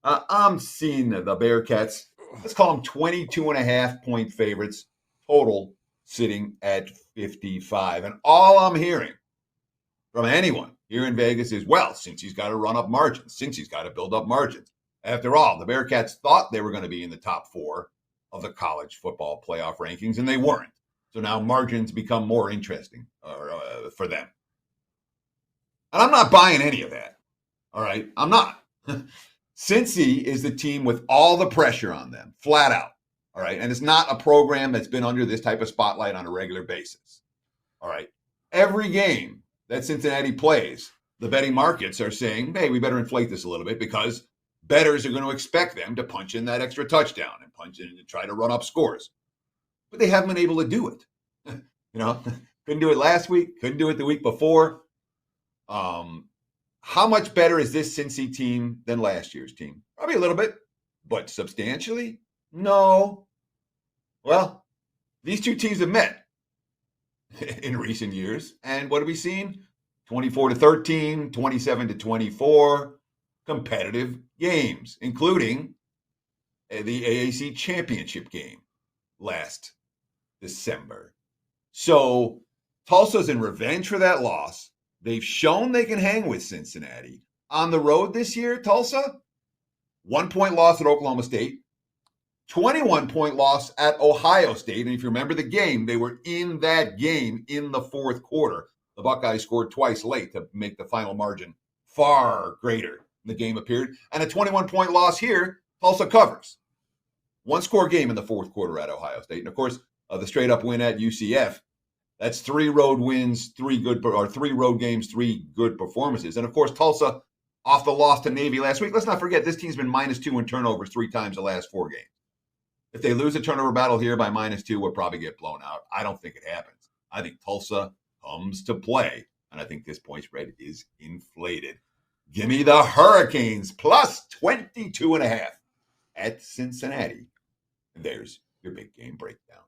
I'm seeing the Bearcats. Let's call them 22.5 point favorites total, sitting at 55. And all I'm hearing from anyone here in Vegas is, well, since he's got to run up margins, since he's got to build up margins. After all, the Bearcats thought they were going to be in the top four of the college football playoff rankings, and they weren't. So now margins become more interesting for them. And I'm not buying any of that. All right. I'm not. Cincy is the team with all the pressure on them, flat out. All right. And it's not a program that's been under this type of spotlight on a regular basis. All right. Every game that Cincinnati plays, the betting markets are saying, hey, we better inflate this a little bit because bettors are going to expect them to punch in that extra touchdown and punch in and try to run up scores. But they haven't been able to do it. Couldn't do it last week, couldn't do it the week before. How much better is this Cincy team than last year's team? Probably a little bit, but substantially? No. Well, these two teams have met in recent years. And what have we seen? 24-13, 27-24, competitive games, including the AAC championship game last December. So Tulsa's in revenge for that loss. They've shown they can hang with Cincinnati. On the road this year, Tulsa, 1-point loss at Oklahoma State, 21-point loss at Ohio State. And if you remember the game, they were in that game in the fourth quarter. The Buckeyes scored twice late to make the final margin far greater than the game appeared. And a 21-point loss here, Tulsa covers. One-score game in the fourth quarter at Ohio State. And, of course, the straight-up win at UCF. That's 3 road wins, 3 road games, 3 good performances. And, of course, Tulsa off the loss to Navy last week. Let's not forget, this team's been -2 in turnovers 3 times the last 4 games. If they lose a turnover battle here by -2, we'll probably get blown out. I don't think it happens. I think Tulsa comes to play, and I think this point spread is inflated. Give me the Hurricanes plus 22.5 at Cincinnati. And there's your big game breakdown.